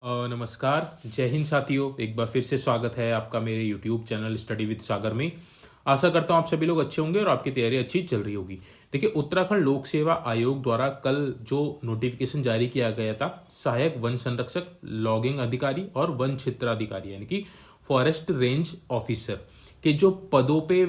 नमस्कार, जय हिंद साथियों। एक बार फिर से स्वागत है आपका मेरे यूट्यूब चैनल स्टडी विद सागर में। आशा करता हूँ आप सभी लोग अच्छे होंगे और आपकी तैयारी अच्छी चल रही होगी। देखिए, उत्तराखंड लोक सेवा आयोग द्वारा कल जो नोटिफिकेशन जारी किया गया था, सहायक वन संरक्षक, लॉगिंग अधिकारी और वन क्षेत्राधिकारी यानी कि फॉरेस्ट रेंज ऑफिसर के जो पदों पे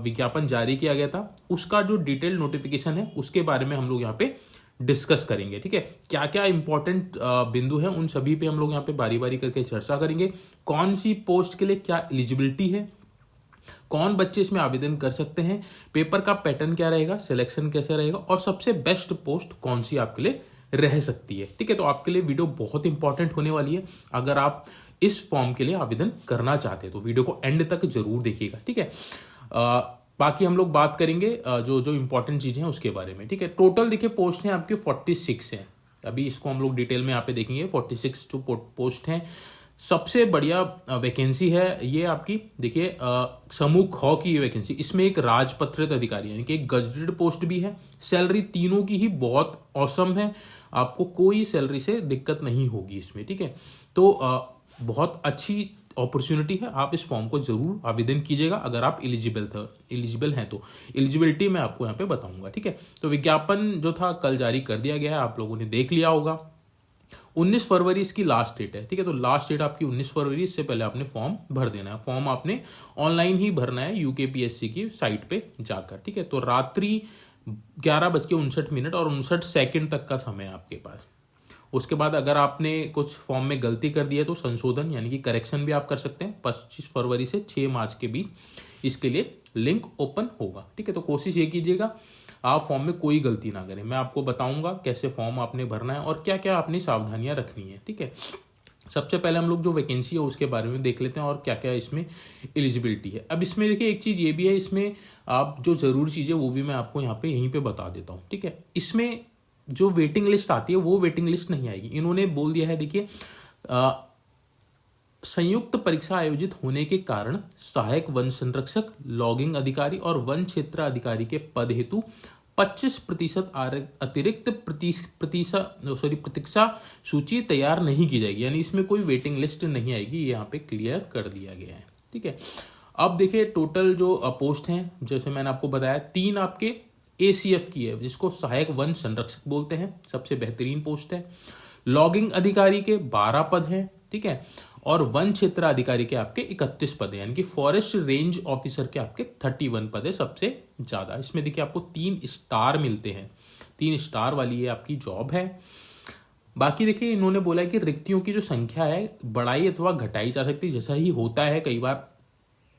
विज्ञापन जारी किया गया था, उसका जो डिटेल नोटिफिकेशन है उसके बारे में हम लोग यहाँ पे डिस्कस करेंगे। ठीक है, क्या क्या इंपॉर्टेंट बिंदु हैं उन सभी पे हम लोग यहाँ पे बारी बारी करके चर्चा करेंगे। कौन सी पोस्ट के लिए क्या एलिजिबिलिटी है, कौन बच्चे इसमें आवेदन कर सकते हैं, पेपर का पैटर्न क्या रहेगा, सिलेक्शन कैसे रहेगा और सबसे बेस्ट पोस्ट कौन सी आपके लिए रह सकती है। ठीक है, तो आपके लिए वीडियो बहुत इंपॉर्टेंट होने वाली है। अगर आप इस फॉर्म के लिए आवेदन करना चाहते हैं तो वीडियो को एंड तक जरूर देखिएगा। ठीक है, बाकी हम लोग बात करेंगे जो जो इंपॉर्टेंट चीजें हैं उसके बारे में। ठीक है, टोटल देखिए पोस्ट हैं आपके 46 हैं। अभी इसको हम लोग डिटेल में यहाँ पे देखेंगे। 46 जो पोस्ट हैं। सबसे बढ़िया वैकेंसी है ये आपकी। देखिए, समूह ख की ये वैकेंसी, इसमें एक राजपत्रित अधिकारी यानी कि एक गजेटेड पोस्ट भी है। सैलरी तीनों की ही बहुत औसम है, आपको कोई सैलरी से दिक्कत नहीं होगी इसमें। ठीक है, तो बहुत अच्छी अपॉर्चुनिटी है। आप इस फॉर्म को जरूर आवेदन कीजिएगा अगर आप एलिजिबल हैं तो। एलिजिबिलिटी मैं आपको यहाँ पे बताऊंगा। ठीक है, तो विज्ञापन जो था कल जारी कर दिया गया है, आप लोगों ने देख लिया होगा। 19 फरवरी इसकी लास्ट डेट है। ठीक है, तो लास्ट डेट आपकी 19 फरवरी। इससे पहले आपने फॉर्म भर देना है। फॉर्म आपने ऑनलाइन ही भरना है यूकेपीएससी की साइट पे जाकर। ठीक है, तो रात्रि 11:59 और 59 तक का समय है आपके पास। उसके बाद अगर आपने कुछ फॉर्म में गलती कर दी है तो संशोधन यानी कि करेक्शन भी आप कर सकते हैं। 25 फरवरी से 6 मार्च के बीच इसके लिए लिंक ओपन होगा। ठीक है, तो कोशिश ये कीजिएगा आप फॉर्म में कोई गलती ना करें। मैं आपको बताऊंगा कैसे फॉर्म आपने भरना है और क्या क्या आपने सावधानियां रखनी है। ठीक है, सबसे पहले हम लोग जो वैकेंसी है उसके बारे में देख लेते हैं और क्या क्या इसमें एलिजिबिलिटी है। अब इसमें देखिए एक चीज़ ये भी है, इसमें आप जो ज़रूरी चीज़ है वो भी मैं आपको यहाँ पे यहीं पे बता देता हूँ। ठीक है, इसमें जो वेटिंग लिस्ट आती है वो वेटिंग लिस्ट नहीं आएगी। इन्होंने बोल दिया है, देखिए, संयुक्त परीक्षा आयोजित होने के कारण सहायक वन संरक्षक, लॉगिंग अधिकारी और वन क्षेत्र अधिकारी के पद हेतु 25% अतिरिक्त प्रतीक्षा सूची तैयार नहीं की जाएगी। यानी इसमें कोई वेटिंग लिस्ट नहीं आएगी, ये यहाँ पे क्लियर कर दिया गया है। ठीक है, अब देखिए टोटल जो पोस्ट हैं, जैसे मैंने आपको बताया, 3 आपके ACF की है जिसको सहायक वन संरक्षक बोलते हैं, सबसे बेहतरीन पोस्ट है। लॉगिंग अधिकारी के 12 पद हैं। ठीक है, और वन क्षेत्र अधिकारी के आपके 31 पद हैं, यानी कि फॉरेस्ट रेंज ऑफिसर के आपके 31 पद है सबसे ज्यादा। इसमें देखिए आपको 3 स्टार मिलते हैं। 3 स्टार वाली ये आपकी जॉब है। बाकी देखिए इन्होंने बोला है कि रिक्तियों की जो संख्या है बढ़ाई अथवा घटाई जा सकती है। जैसा ही होता है, कई बार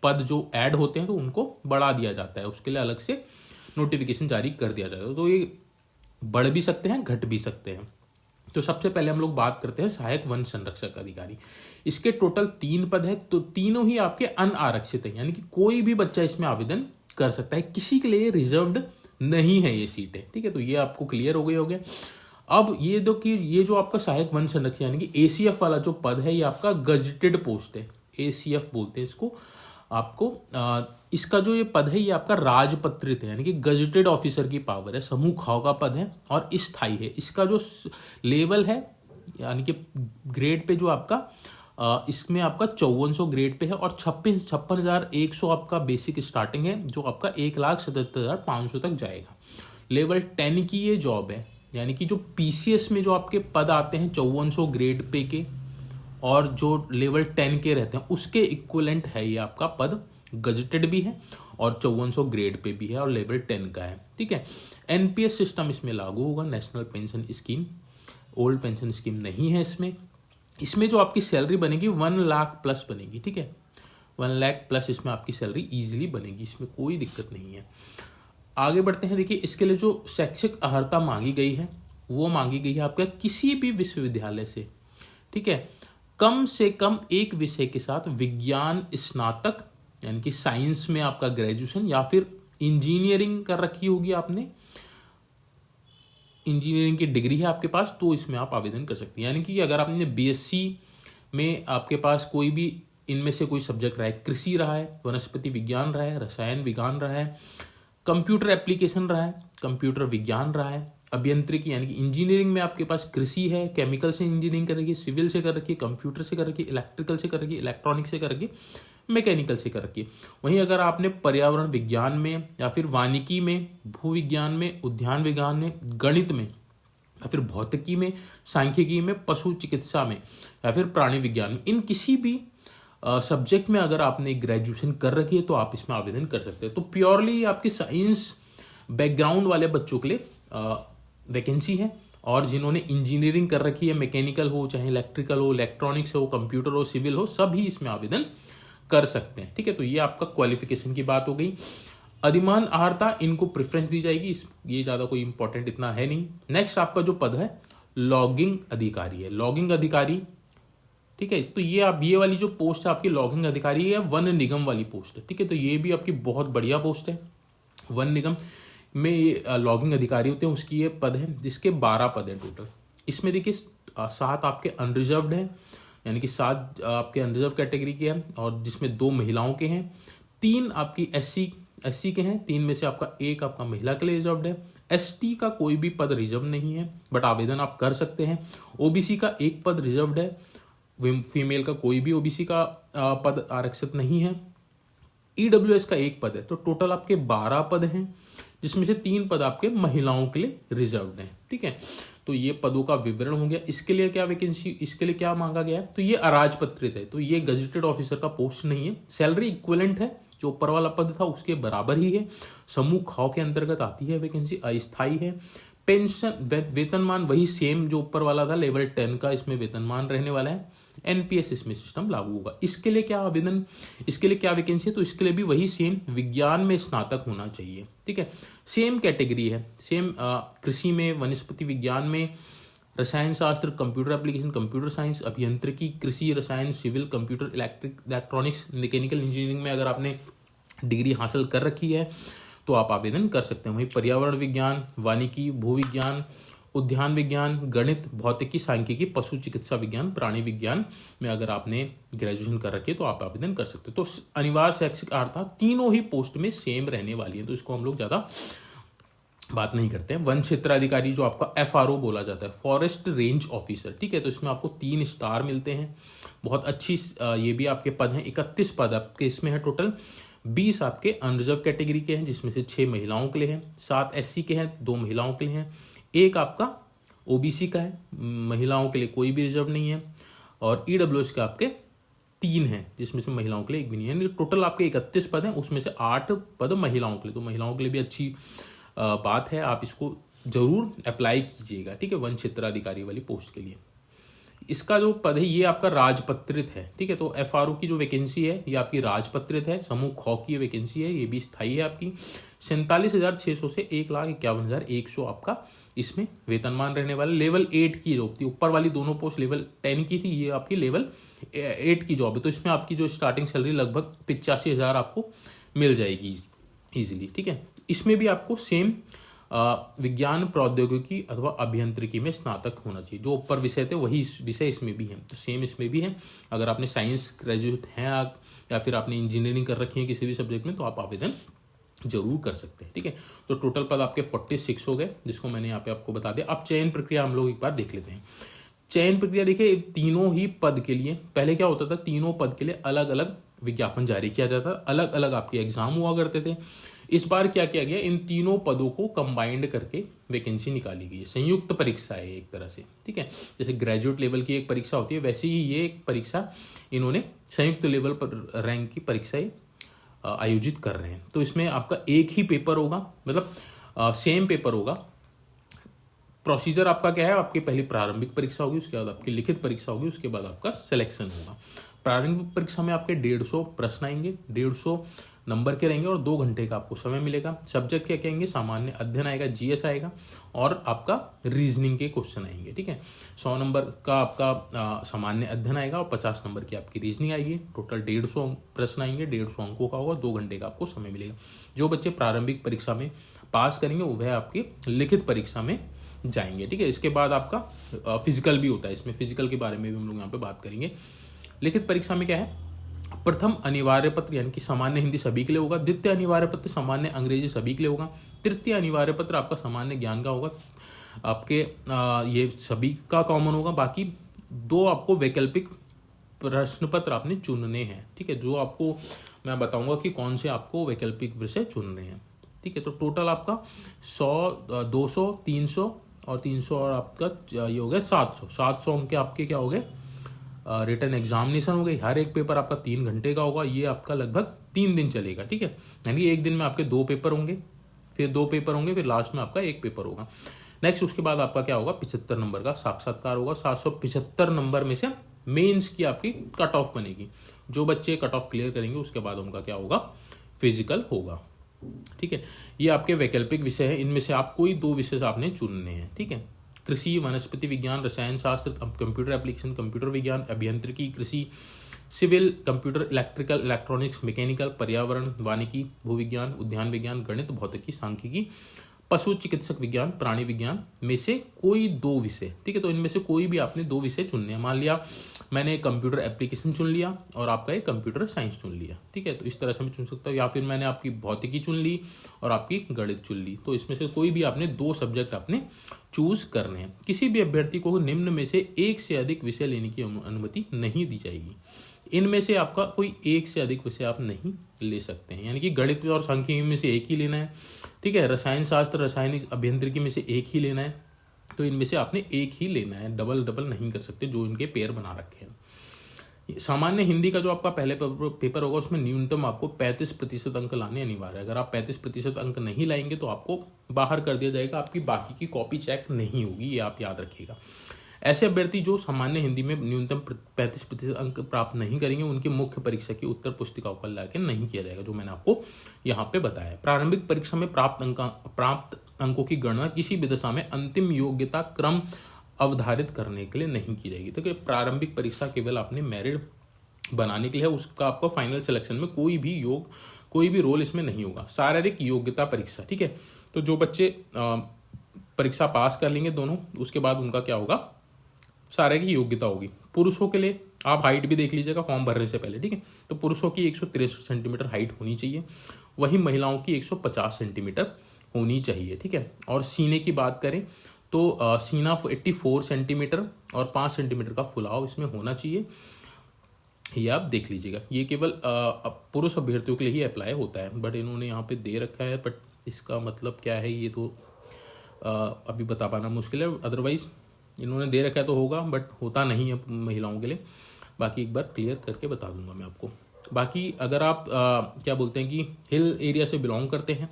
पद जो ऐड होते हैं तो उनको बढ़ा दिया जाता है, उसके लिए अलग से नोटिफिकेशन जारी कर दिया जाता है। तो ये बढ़ भी सकते हैं, घट भी सकते हैं। तो सबसे पहले हम लोग बात करते हैं सहायक वन संरक्षक अधिकारी। इसके टोटल 3 पद है, तो तीनों ही आपके अनारक्षित है, यानी कि कोई भी बच्चा इसमें आवेदन कर सकता है, किसी के लिए रिजर्व्ड नहीं है ये सीटें। ठीक है, तो ये आपको क्लियर हो गया। अब ये दो कि ये जो आपका सहायक वन संरक्षक यानी कि ACF वाला जो पद है, ये आपका गजेटेड पोस्ट है, ACF बोलते हैं इसको। आपको इसका जो ये पद है ये आपका राजपत्रित है, यानी कि गजेटेड ऑफिसर की पावर है। समूह ख का पद है और स्थायी है। इसका जो लेवल है यानी कि ग्रेड पे जो आपका इसमें आपका 5400 ग्रेड पे है और 56,100 आपका बेसिक स्टार्टिंग है, जो आपका 1,77,500 तक जाएगा। लेवल 10 की ये जॉब है, यानी कि जो PCS में जो आपके पद आते हैं 5400 ग्रेड पे के और जो लेवल 10 के रहते हैं उसके इक्विवेलेंट है ये आपका पद। गजेटेड भी है और 5400 ग्रेड पे भी है और लेवल 10 का है। ठीक है, NPS सिस्टम इसमें लागू होगा, national pension scheme. Old pension scheme नहीं है इसमें। इसमें जो आपकी सैलरी बनेगी 1 लाख प्लस बनेगी। ठीक है, 1 लाख प्लस इसमें आपकी सैलरी इजीली बनेगी, इसमें कोई दिक्कत नहीं है। आगे बढ़ते हैं। देखिए, इसके लिए जो शैक्षिक अर्हता मांगी गई है वो मांगी गई है आपका किसी भी विश्वविद्यालय से। ठीक है, कम से कम एक विषय के साथ विज्ञान स्नातक यानी कि साइंस में आपका ग्रेजुएशन या फिर इंजीनियरिंग कर रखी होगी आपने, इंजीनियरिंग की डिग्री है आपके पास, तो इसमें आप आवेदन कर सकते हैं। यानी कि अगर आपने BSc में आपके पास कोई भी इनमें से कोई सब्जेक्ट रहा है, कृषि रहा है, वनस्पति विज्ञान रहा है, रसायन विज्ञान रहा है, कंप्यूटर एप्लीकेशन रहा है, कंप्यूटर विज्ञान रहा है, अभियांत्रिकी यानी कि इंजीनियरिंग में आपके पास कृषि है, केमिकल से इंजीनियरिंग कर रखी है, सिविल से कर रखी है, कंप्यूटर से कर रखी है, इलेक्ट्रिकल से कर रखी है, इलेक्ट्रॉनिक से कर रखी है, मैकेनिकल से कर रखी है। वहीं अगर आपने पर्यावरण विज्ञान में या फिर वानिकी में, भूविज्ञान में, उद्यान विज्ञान में, गणित में या फिर भौतिकी में, सांख्यिकी में, पशु चिकित्सा में या फिर प्राणी विज्ञान में, इन किसी भी सब्जेक्ट में अगर आपने ग्रेजुएशन कर रखी है तो आप इसमें आवेदन कर सकते हैं। तो प्योरली आपकी साइंस बैकग्राउंड वाले बच्चों के लिए वैकेंसी है, और जिन्होंने इंजीनियरिंग कर रखी है, मैकेनिकल हो चाहे इलेक्ट्रिकल हो, इलेक्ट्रॉनिक्स हो, कंप्यूटर हो, सिविल हो, सभी इसमें आवेदन कर सकते हैं। ठीक है, तो ये आपका क्वालिफिकेशन की बात हो गई। अधिमान अर्हता, इनको प्रेफरेंस दी जाएगी, ये ज़्यादा कोई इंपॉर्टेंट इतना है नहीं। नेक्स्ट आपका जो पद है लॉगिंग अधिकारी है। लॉगिंग अधिकारी, ठीक है, तो ये वाली जो पोस्ट है आपकी लॉगिंग अधिकारी है, वन निगम वाली पोस्ट है। ठीक है, तो ये भी आपकी बहुत बढ़िया पोस्ट है। वन निगम में लॉगिंग अधिकारी होते हैं, उसकी ये पद है, जिसके 12 पद है टोटल। इसमें देखिए 7 आपके अनरिजर्व्ड हैं, यानी कि 7 आपके अनरिजर्व कैटेगरी के हैं, और जिसमें 2 महिलाओं के हैं, 3 आपकी एससी के हैं, 3 में से आपका 1 आपका महिला के लिए रिजर्व्ड है। एसटी का कोई भी पद रिजर्व नहीं है, बट आवेदन आप कर सकते हैं। ओबीसी का 1 पद रिजर्व्ड है, फीमेल का कोई भी ओबीसी का पद आरक्षित नहीं है। ईडब्ल्यूएस का 1 पद है, तो टोटल आपके 12 पद हैं, जिसमें से 3 पद आपके महिलाओं के लिए रिजर्व्ड हैं। ठीक है, तो ये पदों का विवरण हो गया। इसके लिए क्या वैकेंसी, इसके लिए क्या मांगा गया है, तो ये अराजपत्रित है, तो ये गजेटेड ऑफिसर का पोस्ट नहीं है। सैलरी इक्विवेलेंट है, जो ऊपर वाला पद था उसके बराबर ही है। समूह ख के अंतर्गत आती है वैकेंसी, अस्थायी है। पेंशन वेतनमान वही सेम जो ऊपर वाला था, लेवल 10 का इसमें वेतनमान रहने वाला है। एनपीएस इसमें सिस्टम लागू होगा। इसके लिए क्या आवेदन, इसके लिए क्या वैकेंसी है, तो इसके लिए भी वही सेम विज्ञान में स्नातक होना चाहिए। ठीक है, सेम कैटेगरी है, सेम कृषि में, वनस्पति विज्ञान में, रसायन शास्त्र, कंप्यूटर एप्लीकेशन, कंप्यूटर साइंस, अभियांत्रिकी, कृषि, रसायन, civil, computer, electronics, mechanical engineering में अगर आपने डिग्री हासिल कर रखी है तो आप आवेदन कर सकते हैं। वहीं पर्यावरण विज्ञान, वानिकी, भूविज्ञान, उद्यान विज्ञान, गणित, भौतिकी, सांख्यिकी, पशु चिकित्सा विज्ञान, प्राणी विज्ञान में अगर आपने ग्रेजुएशन कर रखी है तो आप आवेदन कर सकते हो। तो अनिवार्य शैक्षिक अर्हता तीनों ही पोस्ट में सेम रहने वाली है, तो इसको हम लोग ज़्यादा बात नहीं करते हैं। वन क्षेत्र अधिकारी जो आपका एफआरओ बोला जाता है, फॉरेस्ट रेंज ऑफिसर। ठीक है, तो इसमें आपको 3 स्टार मिलते हैं, बहुत अच्छी ये भी आपके पद हैं। 31 पद आपके इसमें है टोटल। 20 आपके अनरिजर्व कैटेगरी के हैं, जिसमें से 6 महिलाओं के लिए हैं, 7 एससी के हैं, 2 महिलाओं के लिए हैं, 1 आपका ओबीसी का है, महिलाओं के लिए कोई भी रिजर्व नहीं है, और ईडब्ल्यूएस का आपके 3 हैं, जिसमें से महिलाओं के लिए 1 भी नहीं है। टोटल आपके 31 पद हैं, उसमें से 8 पद महिलाओं के लिए, तो महिलाओं के लिए भी अच्छी बात है, आप इसको जरूर अप्लाई कीजिएगा। ठीक है, वन क्षेत्राधिकारी वाली पोस्ट के लिए। इसका जो पद है ये आपका राजपत्रित है। ठीक है, तो एफआरओ की जो वैकेंसी है ये आपकी राजपत्रित है, समूह ख की वैकेंसी है, ये भी स्थायी है आपकी। 47,600 से 1,51,100 आपका इसमें वेतनमान रहने वाला। लेवल 8 की जॉब थी, ऊपर वाली दोनों पोस्ट लेवल 10 की थी, ये आपकी लेवल 8 की जॉब है, तो इसमें आपकी जो स्टार्टिंग सैलरी लगभग 85,000 आपको मिल जाएगी ईजिली। ठीक है, इसमें भी आपको सेम विज्ञान, प्रौद्योगिकी अथवा अभियांत्रिकी में स्नातक होना चाहिए। जो ऊपर विषय थे वही विषय इसमें भी है, तो सेम इसमें भी है। अगर आपने साइंस ग्रेजुएट हैं या फिर आपने इंजीनियरिंग कर रखी है किसी भी सब्जेक्ट में, तो आप आवेदन जरूर कर सकते हैं। ठीक है, तो टोटल पद आपके 46 हो गए, जिसको मैंने यहाँ पे आपको बता दिया। अब चयन प्रक्रिया हम लोग एक बार देख लेते हैं। चयन प्रक्रिया देखिए, तीनों ही पद के लिए पहले क्या होता था, तीनों पद के लिए अलग अलग विज्ञापन जारी किया जाता, अलग अलग आपके एग्जाम हुआ करते थे। इस बार क्या किया गया, इन तीनों पदों को कंबाइंड करके वैकेंसी निकाली गई है। संयुक्त परीक्षा है एक तरह से। ठीक है, जैसे ग्रेजुएट लेवल की एक परीक्षा होती है, वैसे ही ये एक परीक्षा इन्होंने संयुक्त लेवल पर रैंक की परीक्षाएं आयोजित कर रहे हैं। तो इसमें आपका एक ही पेपर होगा, मतलब सेम पेपर होगा। प्रोसीजर आपका क्या है, आपकी पहली प्रारंभिक परीक्षा होगी, उसके बाद आपकी लिखित परीक्षा होगी, उसके बाद आपका सिलेक्शन होगा। प्रारंभिक परीक्षा में आपके 150 प्रश्न आएंगे, 150 नंबर के रहेंगे और 2 घंटे का आपको समय मिलेगा। सब्जेक्ट क्या कहेंगे, सामान्य अध्ययन आएगा, जीएस आएगा और आपका रीजनिंग के क्वेश्चन आएंगे। ठीक है, 100 नंबर का आपका सामान्य अध्ययन आएगा और 50 नंबर की आपकी रीजनिंग आएगी। टोटल 150 प्रश्न आएंगे, 150 अंकों का होगा, 2 घंटे का आपको समय मिलेगा। जो बच्चे प्रारंभिक परीक्षा में पास करेंगे वह आपकी लिखित परीक्षा में जाएंगे। ठीक है, इसके बाद आपका फिजिकल भी होता है, इसमें फिजिकल के बारे में भी हम लोग यहाँ पे बात करेंगे। लिखित परीक्षा में क्या है, प्रथम अनिवार्य पत्र यानी कि सामान्य हिंदी सभी के लिए होगा, द्वितीय अनिवार्य पत्र सामान्य अंग्रेजी सभी के लिए होगा, तृतीय अनिवार्य पत्र आपका सामान्य ज्ञान का होगा, आपके ये सभी का कॉमन होगा। बाकी 2 आपको वैकल्पिक प्रश्न पत्र आपने चुनने हैं, ठीक है, जो आपको मैं बताऊंगा कि कौन से आपको वैकल्पिक विषय चुनने हैं, ठीक है। तो टोटल आपका 100, 200, 300 और 300 और आपका ये हो गया 700 अंक के आपके क्या हो गए, रिटर्न एग्जामिनेशन हो गई। हर एक पेपर आपका 3 घंटे का होगा, ये आपका लगभग 3 दिन चलेगा, ठीक है। यानी एक दिन में आपके 2 पेपर होंगे, फिर 2 पेपर होंगे, फिर लास्ट में आपका 1 पेपर होगा। नेक्स्ट उसके बाद आपका क्या होगा, 75 नंबर का साक्षात्कार होगा। 775 नंबर में से मेंस की आपकी कट ऑफ बनेगी। जो बच्चे कट ऑफ क्लियर करेंगे उसके बाद उनका क्या होगा, फिजिकल होगा, ठीक है। ये आपके वैकल्पिक विषय है, इनमें से आप कोई 2 विषय आपने चुनने हैं, ठीक है। कृषि, वनस्पति विज्ञान, रसायन शास्त्र, कंप्यूटर एप्लीकेशन, कंप्यूटर विज्ञान, अभियांत्रिकी, कृषि, civil, computer, electrical, electronics, mechanical, पर्यावरण, वानिकी, भूविज्ञान, उद्यान विज्ञान, गणित, भौतिकी, सांख्यिकी, पशु चिकित्सक विज्ञान, प्राणी विज्ञान में से कोई 2 विषय, ठीक है। तो इनमें से कोई भी आपने 2 विषय चुनने हैं। मान लिया मैंने कंप्यूटर एप्लीकेशन चुन लिया और आपका एक कंप्यूटर साइंस चुन लिया, ठीक है। तो इस तरह से मैं चुन सकता हूँ, या फिर मैंने आपकी भौतिकी चुन ली और आपकी गणित चुन ली। तो इसमें से कोई भी आपने 2 सब्जेक्ट आपने चूज करने हैं। किसी भी अभ्यर्थी को निम्न में से 1 से अधिक विषय लेने की अनुमति नहीं दी जाएगी। इनमें से आपका कोई 1 से अधिक विषय आप नहीं ले सकते हैं, यानी कि गणित और सांख्यिकी में से 1 ही लेना है, ठीक है। रसायन शास्त्र, रासायनिक, अभियांत्रिकी में से 1 ही लेना है। तो इनमें से आपने 1 ही लेना है, डबल डबल नहीं कर सकते जो इनके पेयर बना रखे हैं। सामान्य हिंदी का जो आपका पहले पेपर होगा उसमें न्यूनतम आपको 35% अंक लाने अनिवार्य है। अगर आप 35% अंक नहीं लाएंगे तो आपको बाहर कर दिया जाएगा, आपकी बाकी की कॉपी चेक नहीं होगी, ये आप याद रखिएगा। ऐसे अभ्यर्थी जो सामान्य हिंदी में न्यूनतम 35% अंक प्राप्त नहीं करेंगे उनकी मुख्य परीक्षा की उत्तर पुस्तिकाओं पर लाके नहीं किया जाएगा, जो मैंने आपको यहाँ पे बताया। प्रारंभिक परीक्षा में प्राप्त अंकों की गणना किसी भी दशा में अंतिम योग्यता क्रम अवधारित करने के लिए नहीं की जाएगी। तो प्रारंभिक परीक्षा केवल आपने मेरिट बनाने के लिए है, उसका आपको फाइनल सिलेक्शन में कोई भी रोल इसमें नहीं होगा। शारीरिक योग्यता परीक्षा, ठीक है। तो जो बच्चे परीक्षा पास कर लेंगे दोनों, उसके बाद उनका क्या होगा, शारीरिक योग्यता होगी। पुरुषों के लिए आप हाइट भी देख लीजिएगा फॉर्म भरने से पहले, ठीक है। तो पुरुषों की 163 सेंटीमीटर हाइट होनी चाहिए, वहीं महिलाओं की 150 सेंटीमीटर होनी चाहिए, ठीक है। और सीने की बात करें तो सीना 84 सेंटीमीटर और 5 सेंटीमीटर का फुलाव इसमें होना चाहिए, ये आप देख लीजिएगा। ये केवल पुरुष अभ्यर्थियों के लिए ही अप्लाई होता है, बट इन्होंने यहाँ पे दे रखा है, बट इसका मतलब क्या है ये तो अभी बता पाना मुश्किल है। अदरवाइज इन्होंने दे रखा है तो होगा, बट होता नहीं है महिलाओं के लिए। बाकी एक बार क्लियर करके बता दूंगा मैं आपको। बाकी अगर आप क्या बोलते हैं कि हिल एरिया से बिलोंग करते हैं,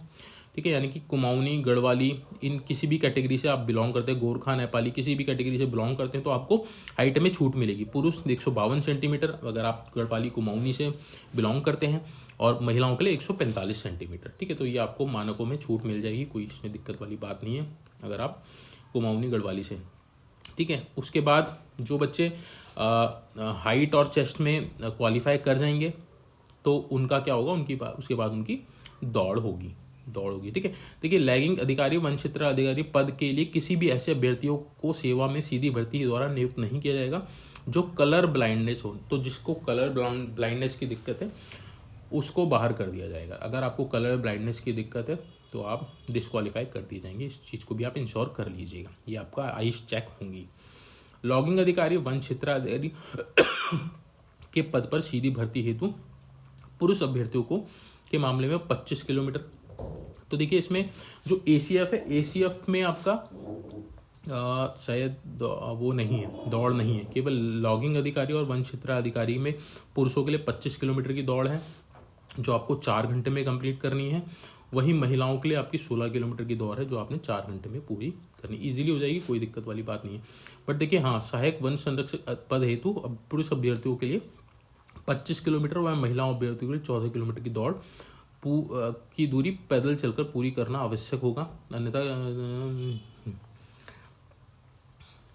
ठीक है, यानी कि कुमाऊनी, गढ़वाली, इन किसी भी कैटेगरी से आप बिलोंग करते हैं, गोरखा, नेपाली, किसी भी कैटेगरी से बिलोंग करते हैं, तो आपको हाइट में छूट मिलेगी। पुरुष 152 सेंटीमीटर अगर आप गढ़वाली, कुमाऊनी से बिलोंग करते हैं, और महिलाओं के लिए 145 सेंटीमीटर, ठीक है। तो ये आपको मानकों में छूट मिल जाएगी, कोई इसमें दिक्कत वाली बात नहीं है अगर आप कुमाऊनी, गढ़वाली से, ठीक है। उसके बाद जो बच्चे हाइट और चेस्ट में क्वालिफाई कर जाएंगे तो उनका क्या होगा, उसके बाद उनकी दौड़ होगी, ठीक है। देखिए, लैगिंग अधिकारी, वन क्षेत्र अधिकारी पद के लिए किसी भी ऐसे अभ्यर्थियों को सेवा में सीधी भर्ती द्वारा नियुक्त नहीं किया जाएगा जो कलर ब्लाइंडनेस हो। तो जिसको कलर ब्लाइंडनेस की दिक्कत है उसको बाहर कर दिया जाएगा। अगर आपको कलर ब्लाइंडनेस की दिक्कत है तो आप डिस्क्वालीफाई कर दिए जाएंगे। इस चीज़ को भी आप इंश्योर कर लीजिएगा, ये आपका आइस चेक होंगी। लॉगिंग अधिकारी, वन क्षेत्र अधिकारी के पद पर सीधी भर्ती हेतु पुरुष अभ्यर्थियों को के मामले में 25 किलोमीटर। तो देखिए, इसमें जो ACF है, ACF में आपका शायद वो नहीं है, दौड़ नहीं है। केवल लॉगिंग अधिकारी और वन क्षेत्र अधिकारी में पुरुषों के लिए 25 किलोमीटर की दौड़ है, जो आपको 4 घंटे में कंप्लीट करनी है। वहीं महिलाओं के लिए आपकी 16 किलोमीटर की दौड़ है, जो आपने 4 घंटे में पूरी करनी। इजीली हो जाएगी, कोई दिक्कत वाली बात नहीं है। बट देखिए, हाँ, सहायक वन संरक्षक पद हेतु पुरुष अभ्यर्थियों के लिए 25 किलोमीटर व महिलाओं अभ्यर्थियों के लिए 14 किलोमीटर की दौड़ की दूरी पैदल चलकर पूरी करना आवश्यक होगा। अन्यथा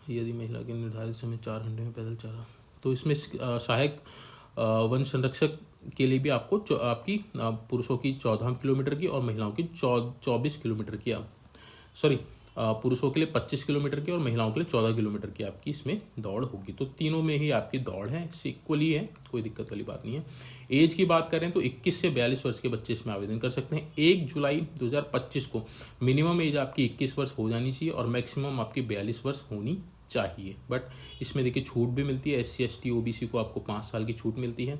यदि महिला के निर्धारित समय 4 घंटे में पैदल चला, तो इसमें सहायक वन संरक्षक के लिए भी आपको आपकी पुरुषों की 14 किलोमीटर की और महिलाओं की 24 किलोमीटर की पुरुषों के लिए 25 किलोमीटर की और महिलाओं के लिए 14 किलोमीटर की आपकी इसमें दौड़ होगी। तो तीनों में ही आपकी दौड़ है, इक्वली है, कोई दिक्कत वाली बात नहीं है। एज की बात करें तो 21 से 42 वर्ष के बच्चे इसमें आवेदन कर सकते हैं। 1 जुलाई 2025 को मिनिमम एज आपकी 21 वर्ष हो जानी चाहिए और मैक्सिमम आपकी 42 वर्ष होनी चाहिए। बट इसमें देखिए छूट भी मिलती है, SC ST OBC को आपको 5 साल की छूट मिलती है,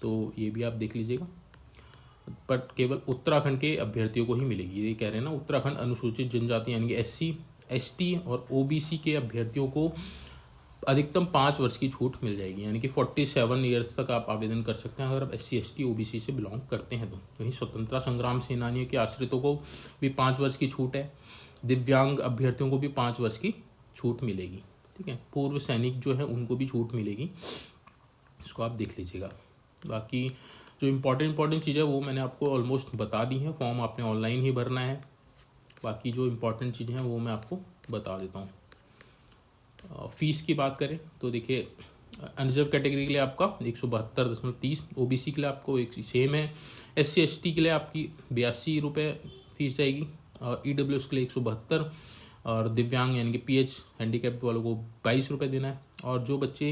तो ये भी आप देख लीजिएगा। बट केवल उत्तराखंड के अभ्यर्थियों को ही मिलेगी, ये कह रहे हैं ना, उत्तराखंड अनुसूचित जनजाति यानी कि SC ST और OBC के अभ्यर्थियों को अधिकतम 5 वर्ष की छूट मिल जाएगी, यानी कि 47 ईयर्स तक आप आवेदन कर सकते हैं अगर आप SC ST OBC से बिलोंग करते हैं तो। वहीं स्वतंत्रता संग्राम सेनानियों के आश्रितों को भी 5 वर्ष की छूट है। दिव्यांग अभ्यर्थियों को भी 5 वर्ष की छूट मिलेगी, ठीक है। पूर्व सैनिक जो है उनको भी छूट मिलेगी, इसको आप देख लीजिएगा। बाकी जो इम्पोर्टेंट चीज़ है वो मैंने आपको ऑलमोस्ट बता दी है, फॉर्म आपने ऑनलाइन ही भरना है। बाकी जो इम्पोर्टेंट चीज़ें हैं वो मैं आपको बता देता हूँ। फीस की बात करें तो देखिए अनरिजर्व कैटेगरी के लिए आपका 172.30, OBC के लिए आपको एक सेम है, SC ST के लिए आपकी 82 रुपये फीस जाएगी, EWS के लिए 172 और दिव्यांग यानी कि PH हैंडीकैप्ड वालों को 22 रुपये देना है। और जो बच्चे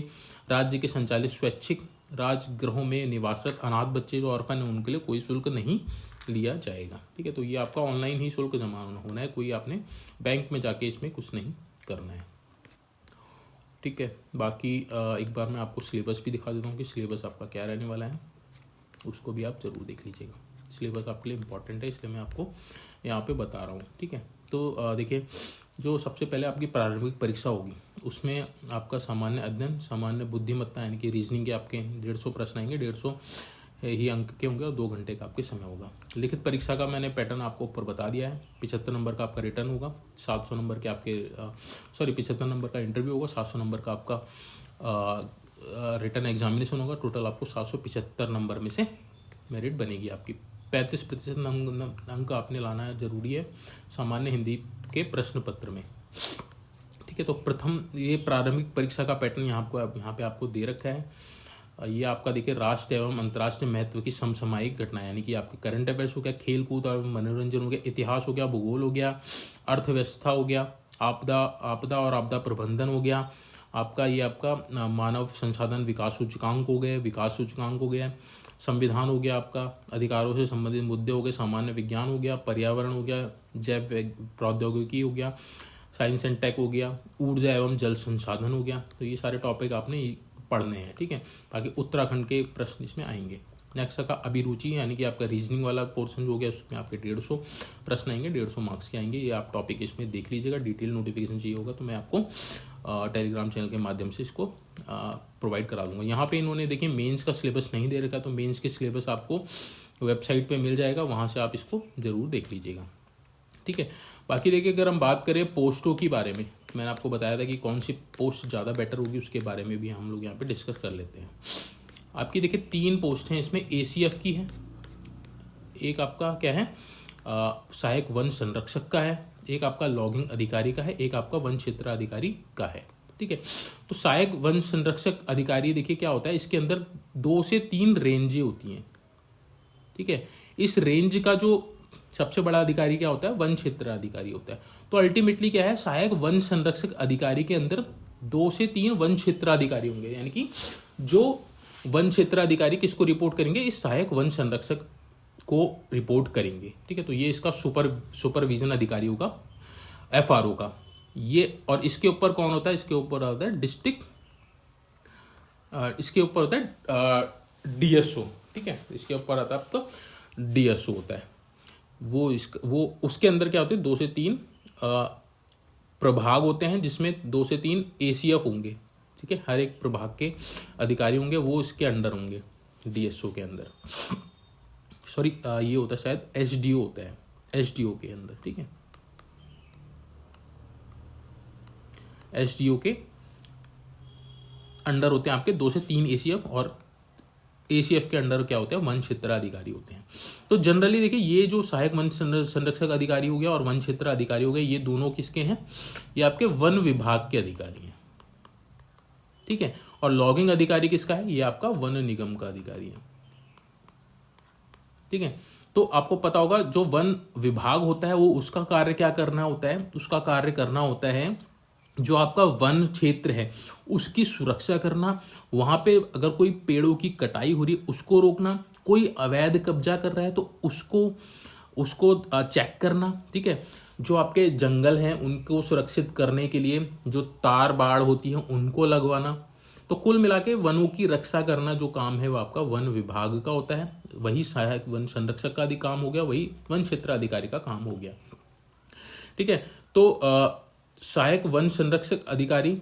राज्य के संचालित स्वैच्छिक राजगृहों में निवासरत अनाथ बच्चे जो ऑर्फन है उनके लिए कोई शुल्क नहीं लिया जाएगा, ठीक है। तो ये आपका ऑनलाइन ही शुल्क जमा होना है, कोई आपने बैंक में जाके इसमें कुछ नहीं करना है, ठीक है। बाकी एक बार मैं आपको सिलेबस भी दिखा देता हूँ कि सिलेबस आपका क्या रहने वाला है, उसको भी आप ज़रूर देख लीजिएगा। सिलेबस आपके लिए इम्पॉर्टेंट है इसलिए मैं आपको यहाँ पे बता रहा हूँ, ठीक है। तो देखिए जो सबसे पहले आपकी प्रारंभिक परीक्षा होगी उसमें आपका सामान्य अध्ययन, सामान्य बुद्धिमत्ता यानी कि रीजनिंग के आपके 150 प्रश्न आएंगे, 150 ही अंक के होंगे और 2 घंटे का आपके समय होगा। लिखित परीक्षा का मैंने पैटर्न आपको ऊपर बता दिया है। 75 नंबर का आपका रिटर्न होगा, 700 नंबर के आपके 75 नंबर का इंटरव्यू होगा, 700 नंबर का आपका रिटर्न एग्जामिनेशन होगा। टोटल आपको 775 नंबर में से मेरिट बनेगी आपकी। 35% अंक आपने लाना है, जरूरी है सामान्य हिंदी के प्रश्न पत्र में, ठीक है। तो प्रथम ये प्रारंभिक परीक्षा का पैटर्न यहाँ पे आपको दे रखा है। ये आपका देखिए राष्ट्रीय एवं अंतर्राष्ट्रीय महत्व की समसामयिक घटना यानी कि आपके करंट अफेयर्स हो गया, खेल कूद और मनोरंजन हो गया, इतिहास हो गया, भूगोल हो गया, अर्थव्यवस्था हो गया, आपदा और आपदा प्रबंधन हो गया, आपका ये आपका मानव संसाधन विकास सूचकांक हो गया, संविधान हो गया, आपका अधिकारों से संबंधित मुद्दे हो गए, सामान्य विज्ञान हो गया, पर्यावरण हो गया, जैव प्रौद्योगिकी हो गया, साइंस एंड टेक हो गया, ऊर्जा एवं जल संसाधन हो गया। तो ये सारे टॉपिक आपने पढ़ने हैं, ठीक है। बाकी उत्तराखंड के प्रश्न इसमें आएंगे। नेक्स्ट का अभिरुचि यानी कि आपका रीजनिंग वाला पोर्शन हो गया, उसमें आपके 150 प्रश्न आएंगे, 150 मार्क्स के आएंगे। ये आप टॉपिक इसमें देख लीजिएगा। डिटेल नोटिफिकेशन चाहिए होगा तो मैं आपको टेलीग्राम चैनल के माध्यम से इसको प्रोवाइड करा दूंगा। यहाँ पे इन्होंने देखिए मेंस का सिलेबस नहीं दे रखा, तो मेंस के सिलेबस आपको वेबसाइट पे मिल जाएगा, वहाँ से आप इसको ज़रूर देख लीजिएगा, ठीक है। बाकी देखिए अगर हम बात करें पोस्टों के बारे में, मैंने आपको बताया था कि कौन सी पोस्ट ज़्यादा बेटर होगी, उसके बारे में भी हम लोग यहाँ पे डिस्कस कर लेते हैं। आपकी देखिए 3 पोस्ट हैं इसमें, ACF की है, एक आपका क्या है सहायक वन संरक्षक का है, एक आपका लॉगिंग अधिकारी का है, एक आपका वन क्षेत्र अधिकारी का है, ठीक है। तो सहायक वन संरक्षक अधिकारी देखिए क्या होता है, इसके अंदर 2 से 3 रेंजें होती हैं, ठीक है। इस रेंज का जो सबसे बड़ा अधिकारी क्या होता है, वन क्षेत्र अधिकारी होता है। तो अल्टीमेटली क्या है, सहायक वन संरक्षक अधिकारी के अंदर 2 से 3 वन क्षेत्र अधिकारी होंगे, यानी कि जो वन क्षेत्र अधिकारी किसको रिपोर्ट करेंगे, इस सहायक वन संरक्षक को रिपोर्ट करेंगे, ठीक है। तो ये इसका सुपरविजन अधिकारी होगा, FRO का ये। और इसके ऊपर कौन होता है, इसके ऊपर होता है डिस्ट्रिक्ट, इसके ऊपर होता है DSO, ठीक है। इसके ऊपर आता है आपका DSO होता है, वो उसके अंदर क्या होते हैं 2 से 3 प्रभाग होते हैं, जिसमें 2 से 3 ACF होंगे, ठीक है। हर एक प्रभाग के अधिकारी होंगे, वो इसके अंडर होंगे, DSO के अंदर। सॉरी ये होता है शायद SDO होता है, SDO के अंदर, ठीक है। SDO के अंडर होते हैं आपके 2 से 3 ACF, और ACF के अंडर क्या होते हैं, वन क्षेत्र अधिकारी होते हैं। तो जनरली देखिए ये जो सहायक वन संरक्षक अधिकारी हो गया और वन क्षेत्र अधिकारी हो गए, ये दोनों किसके हैं, ये आपके वन विभाग के अधिकारी हैं, ठीक है। और लॉगिंग अधिकारी किसका है, ये आपका वन निगम का अधिकारी है, ठीक है। तो आपको पता होगा जो वन विभाग होता है वो उसका कार्य क्या करना होता है, उसका कार्य करना होता है जो आपका वन क्षेत्र है उसकी सुरक्षा करना, वहां पे अगर कोई पेड़ों की कटाई हो रही है उसको रोकना, कोई अवैध कब्जा कर रहा है तो उसको उसको चेक करना, ठीक है। जो आपके जंगल हैं उनको सुरक्षित करने के लिए जो तार बाड़ होती है उनको लगवाना। तो कुल मिला के वनों की रक्षा करना जो काम है वो आपका वन विभाग का होता है, वही सहायक वन संरक्षक का काम हो गया, वही वन क्षेत्र अधिकारी का काम हो गया, ठीक है। तो सहायक वन संरक्षक अधिकारी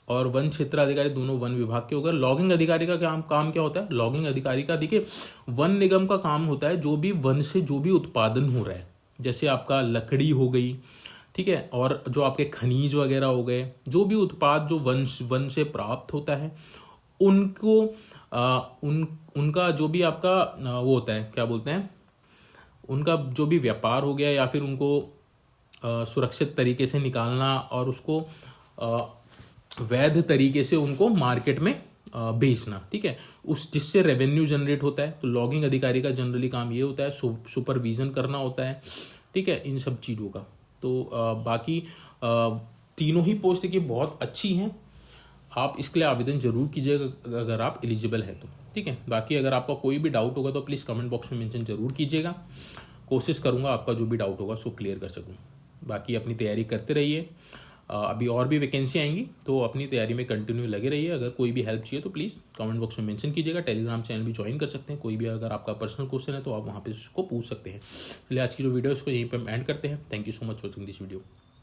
और वन क्षेत्र अधिकारी दोनों वन विभाग के हो गए। लॉगिंग अधिकारी का काम क्या होता है? लॉगिंग अधिकारी का देखिए वन निगम का काम होता है जो भी वन से जो भी उत्पादन हो रहा है, जैसे आपका लकड़ी हो गई, ठीक है, और जो आपके खनिज वगैरह हो गए, जो भी उत्पाद जो वन से प्राप्त होता है उनको उनका जो भी आपका वो होता है, क्या बोलते हैं, उनका जो भी व्यापार हो गया या फिर उनको सुरक्षित तरीके से निकालना और उसको वैध तरीके से उनको मार्केट में बेचना, ठीक है, उस जिससे रेवेन्यू जनरेट होता है। तो लॉगिंग अधिकारी का जनरली काम ये होता है, सुपरविजन करना होता है, ठीक है, इन सब चीज़ों का। तो बाकी तीनों ही पोस्ट की बहुत अच्छी हैं, आप इसके लिए आवेदन जरूर कीजिएगा अगर आप एलिजिबल है तो, ठीक है। बाकी अगर आपका कोई भी डाउट होगा तो प्लीज़ कमेंट बॉक्स में मेंशन जरूर कीजिएगा, कोशिश करूँगा आपका जो भी डाउट होगा उसको क्लियर कर सकूँ। बाकी अपनी तैयारी करते रहिए, अभी और भी वैकेंसी आएंगी तो अपनी तैयारी में कंटिन्यू लगे रहिए। अगर कोई भी हेल्प चाहिए तो प्लीज़ कमेंट बॉक्स में मेंशन कीजिएगा। टेलीग्राम चैनल भी ज्वाइन कर सकते हैं, कोई भी अगर आपका पर्सनल क्वेश्चन है तो आप वहाँ पे उसको पूछ सकते हैं। चलिए आज की जो वीडियो है उसको यहीं पर एंड करते हैं। Thank you so much for watching this video.